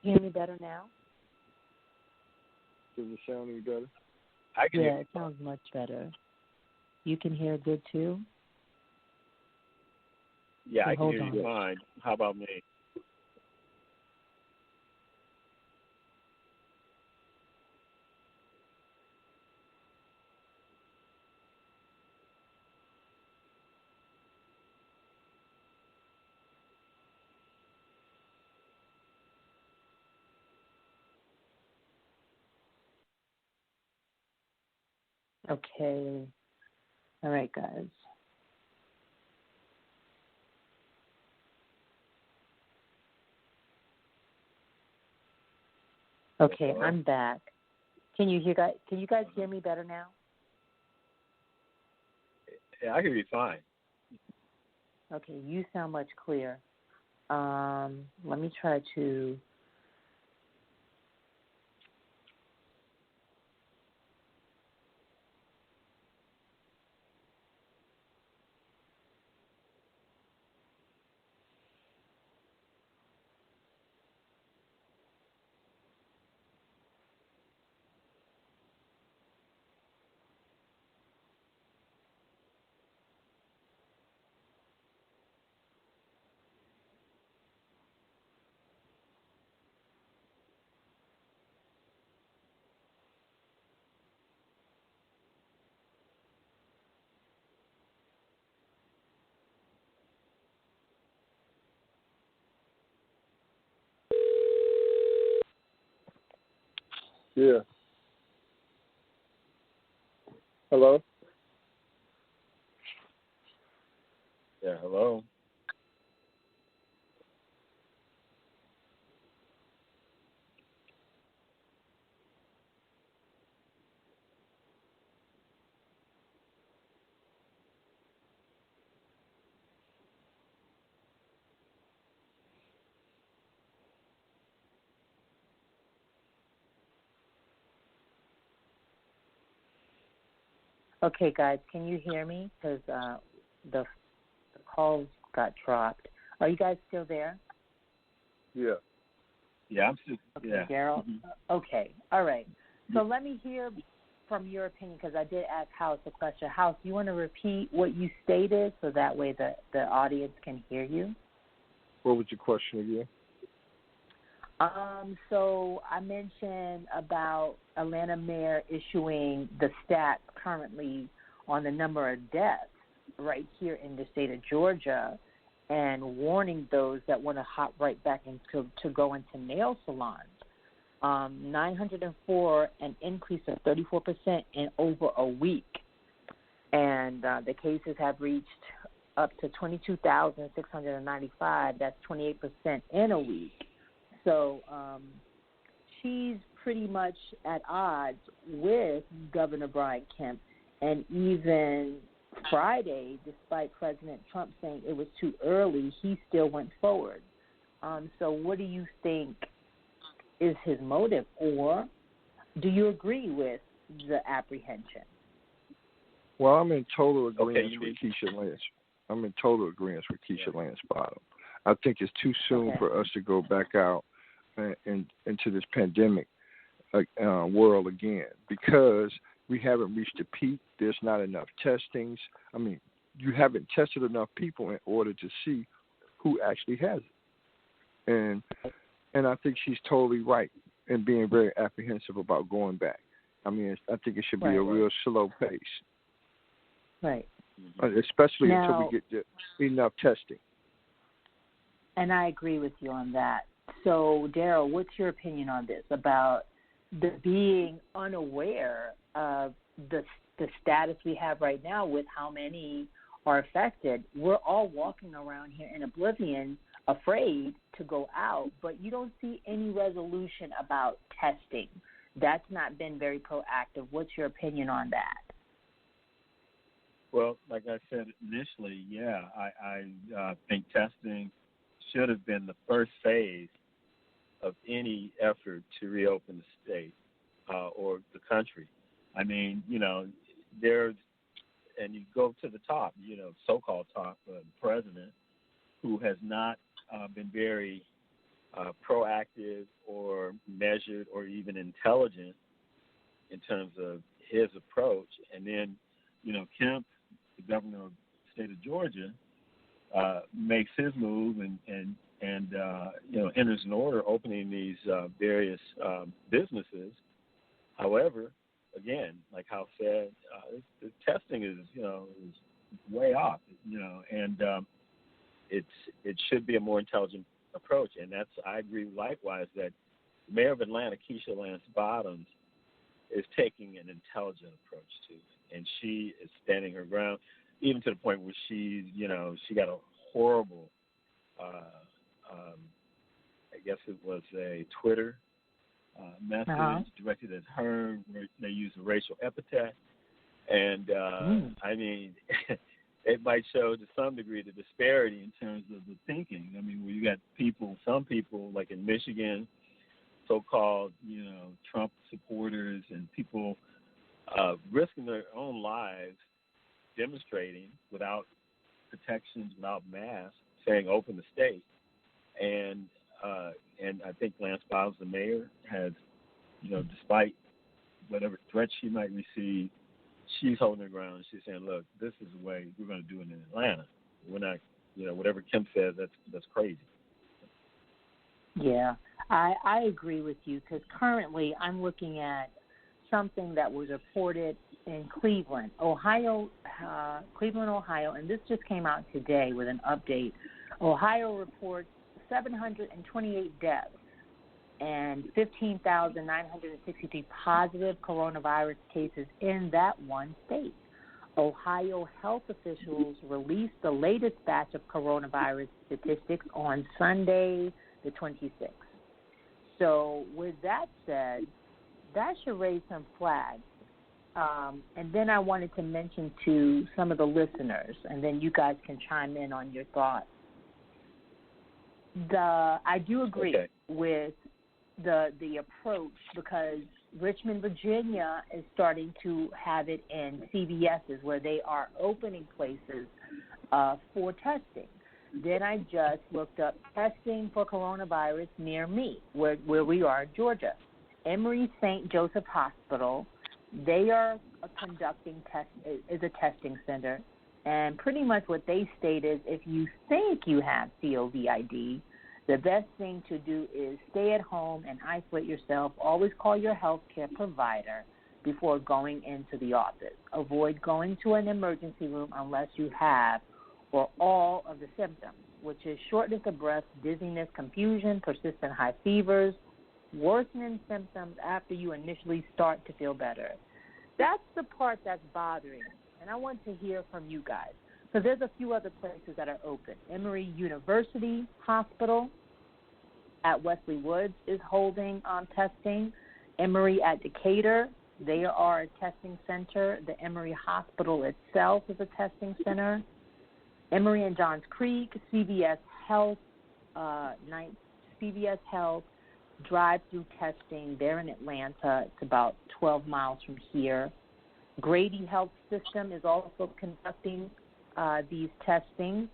hear me better now? Does it sound any better? I can hear Yeah, it sounds much better. You can hear good too? Yeah, I can hold hear on. you fine. How about me? Okay. All right, guys. Okay, I'm back. Can you guys hear me better now? Yeah, I can hear you fine. Okay, you sound much clearer. Let me try to. Yeah. Hello? Yeah, hello. Okay, guys, can you hear me? Because the calls got dropped. Are you guys still there? Yeah. Yeah, I'm still. Okay, Yeah. Daryl. Mhm. Okay, all right. So let me hear from your opinion, because I did ask House a question. House, you want to repeat what you stated so that way the audience can hear you? What was your question again? So I mentioned about Atlanta mayor issuing the stats currently on the number of deaths right here in the state of Georgia and warning those that want to hop right back into to go into nail salons. 904, an increase of 34% in over a week. And the cases have reached up to 22,695. That's 28% in a week. So she's pretty much at odds with Governor Brian Kemp. And even Friday, despite President Trump saying it was too early, he still went forward. So what do you think is his motive? Or do you agree with the apprehension? Well, I'm in total agreement Okay, with Keisha Lance. I'm in total agreement with Keisha Lance Bottom. I think it's too soon for us to go back out into this pandemic world again, because we haven't reached a peak. There's not enough testings. I mean, you haven't tested enough people in order to see who actually has it. And I think she's totally right in being very apprehensive about going back. I mean, I think it should be a real slow pace. Right. Especially now, until we get enough testing. And I agree with you on that. So, Daryl, what's your opinion on this about the being unaware of the status we have right now with how many are affected? We're all walking around here in oblivion, afraid to go out, but you don't see any resolution about testing. That's not been very proactive. What's your opinion on that? Well, like I said initially, yeah, I think testing should have been the first phase of any effort to reopen the state or the country. I mean, there's, and you go to the top, so-called top, the president, who has not been very proactive or measured or even intelligent in terms of his approach. And then, Kemp, the governor of the state of Georgia, makes his move and enters an order opening these various businesses. However, again, like Hal said, the testing is way off, and it should be a more intelligent approach. And I agree likewise that the mayor of Atlanta, Keisha Lance Bottoms, is taking an intelligent approach to it, and she is standing her ground, even to the point where she got a horrible, I guess it was a Twitter message directed at her where they used a racial epithet, and I mean, it might show to some degree the disparity in terms of the thinking. I mean, where you got some people like in Michigan, so-called, Trump supporters and people risking their own lives demonstrating without protections, without masks, saying open the state. And I think Lance Bottoms, the mayor, has, despite whatever threats she might receive, she's holding her ground. She's saying, look, this is the way we're going to do it in Atlanta. We're not, whatever Kemp says, that's crazy. Yeah, I agree with you, because currently I'm looking at something that was reported in Cleveland, Ohio, and this just came out today with an update. Ohio reports 728 deaths and 15,963 positive coronavirus cases in that one state. Ohio health officials released the latest batch of coronavirus statistics on Sunday, the 26th. So with that said, that should raise some flags. And then I wanted to mention to some of the listeners, and then you guys can chime in on your thoughts. I do agree with the approach, because Richmond, Virginia is starting to have it in CVS's, where they are opening places for testing. Then I just looked up testing for coronavirus near me, where we are in Georgia. Emory St. Joseph Hospital, they are conducting is a testing center. And pretty much what they state is, if you think you have COVID, the best thing to do is stay at home and isolate yourself. Always call your healthcare provider before going into the office. Avoid going to an emergency room unless you have or all of the symptoms, which is shortness of breath, dizziness, confusion, persistent high fevers, worsening symptoms after you initially start to feel better. That's the part that's bothering me, and I want to hear from you guys. So there's a few other places that are open. Emory University Hospital at Wesley Woods is holding testing. Emory at Decatur, they are a testing center. The Emory Hospital itself is a testing center. Emory and Johns Creek, CVS Health, CVS Health, drive-through testing. They're in Atlanta. It's about 12 miles from here. Grady Health System is also conducting these testings.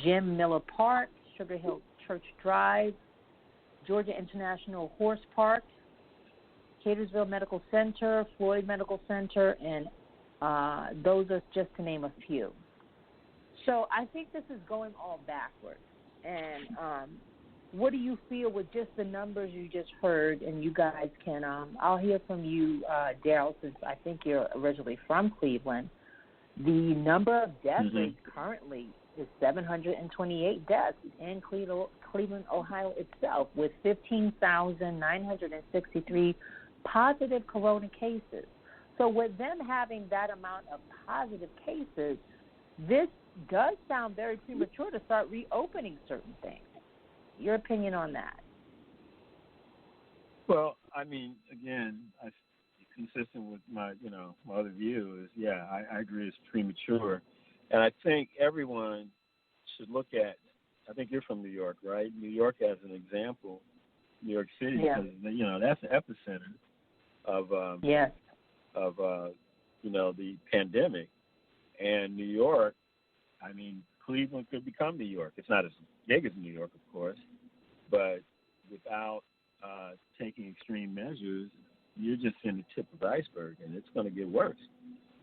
Jim Miller Park, Sugar Hill Church Drive, Georgia International Horse Park, Catersville Medical Center, Floyd Medical Center, and those are just to name a few. So I think this is going all backwards. And what do you feel with just the numbers you just heard? And you guys can, I'll hear from you, Daryl, since I think you're originally from Cleveland. The number of death rates currently is 728 deaths in Cleveland, Ohio itself, with 15,963 positive corona cases. So with them having that amount of positive cases, this does sound very premature to start reopening certain things. Your opinion on that? Well, I mean, again, consistent with my other view is, I agree it's premature. And I think everyone should look at, I think you're from New York, right? New York as an example, New York City, because, that's the epicenter of, the pandemic. And New York, I mean, Cleveland could become New York. It's not as big as New York, of course, But without taking extreme measures, you're just in the tip of the iceberg, and it's going to get worse,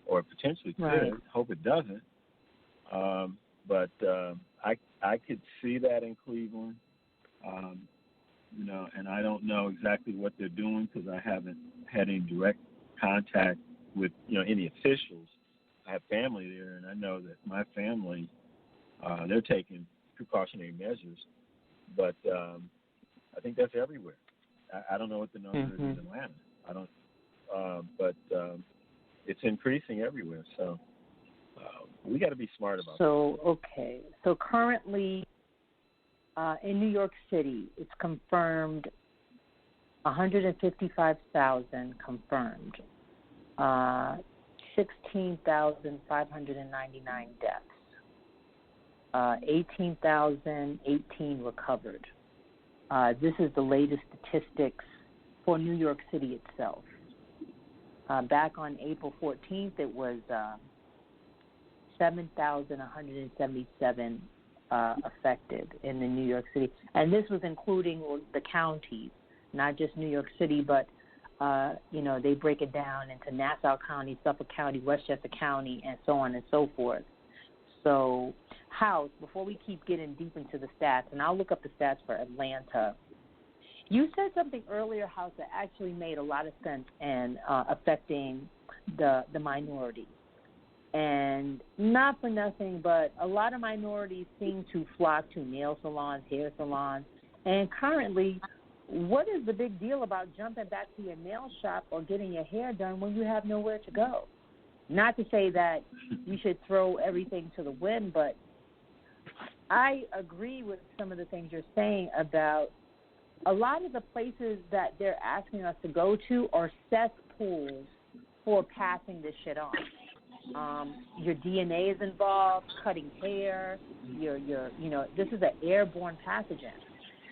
or potentially could. Right. Hope it doesn't. But I could see that in Cleveland, and I don't know exactly what they're doing because I haven't had any direct contact with any officials. I have family there, and I know that my family they're taking precautionary measures, but I think that's everywhere. I don't know what the number is in Atlanta. I don't, but it's increasing everywhere. So we got to be smart about it. Okay. So currently in New York City, it's confirmed 155,000 confirmed, 16,599 deaths, 18,018 recovered. This is the latest statistics for New York City itself. Back on April 14th, it was 7,177 affected in the New York City. And this was including the counties, not just New York City, but, they break it down into Nassau County, Suffolk County, Westchester County, and so on and so forth. So, House, before we keep getting deep into the stats, and I'll look up the stats for Atlanta, you said something earlier, House, that actually made a lot of sense and affecting the minorities. And not for nothing, but a lot of minorities seem to flock to nail salons, hair salons. And currently, what is the big deal about jumping back to your nail shop or getting your hair done when you have nowhere to go? Not to say that you should throw everything to the wind, but I agree with some of the things you're saying about a lot of the places that they're asking us to go to are cesspools for passing this shit on. Your DNA is involved, cutting hair, this is an airborne pathogen.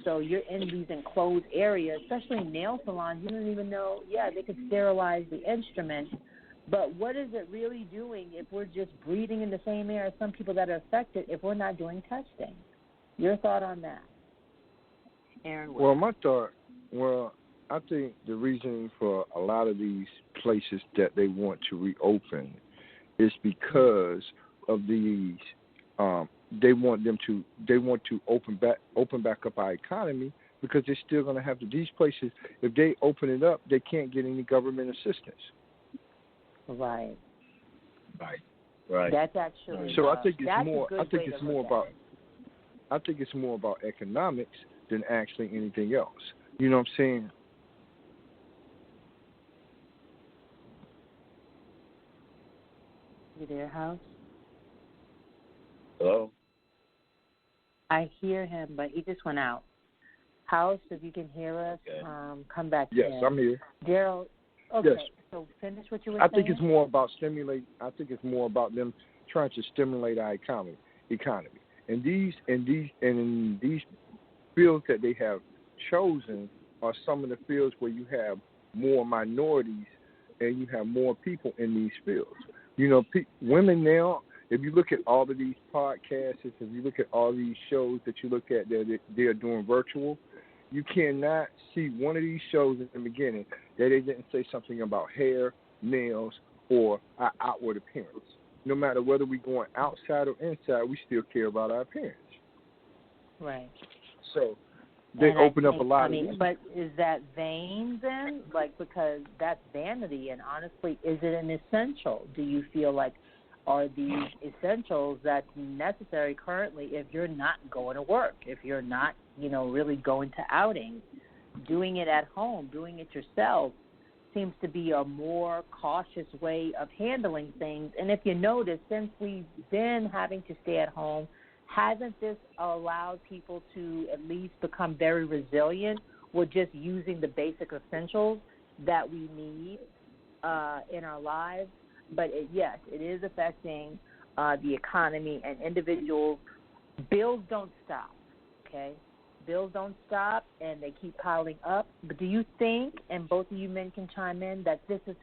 So you're in these enclosed areas, especially nail salons. You don't even know, they could sterilize the instrument, but what is it really doing if we're just breathing in the same air as some people that are affected if we're not doing testing? Your thought on that? Aaron? Well, I think the reason for a lot of these places that they want to reopen is because of these. They want to open back up our economy because they're still going to have these places. If they open it up, they can't get any government assistance. Right. Right. That's actually. So I think it's more about economics than actually anything else. You know what I'm saying? You there, House? Hello? I hear him, but he just went out. House, if you can hear us, come back in. Yes, I'm here. Gerald, okay, yes. So finish what you were saying. I think it's more about them trying to stimulate our economy. And in these fields that they have chosen are some of the fields where you have more minorities and you have more people in these fields. Women now, if you look at all of these podcasts, if you look at all these shows that you look at that they are doing virtual, you cannot see one of these shows in the beginning that they didn't say something about hair, nails, or our outward appearance. No matter whether we're going outside or inside, we still care about our appearance. Right. So they open up a lot of these. But is that vain then? Because that's vanity, and honestly, is it an essential? Do you feel like are these essentials that's necessary currently if you're not going to work, if you're not, really going to outings? Doing it at home, doing it yourself seems to be a more cautious way of handling things. And if you notice, since we've been having to stay at home, hasn't this allowed people to at least become very resilient with just using the basic essentials that we need in our lives? But yes, it is affecting the economy and individuals. Bills don't stop, okay? Bills don't stop, and they keep piling up. But do you think, and both of you men can chime in, that this is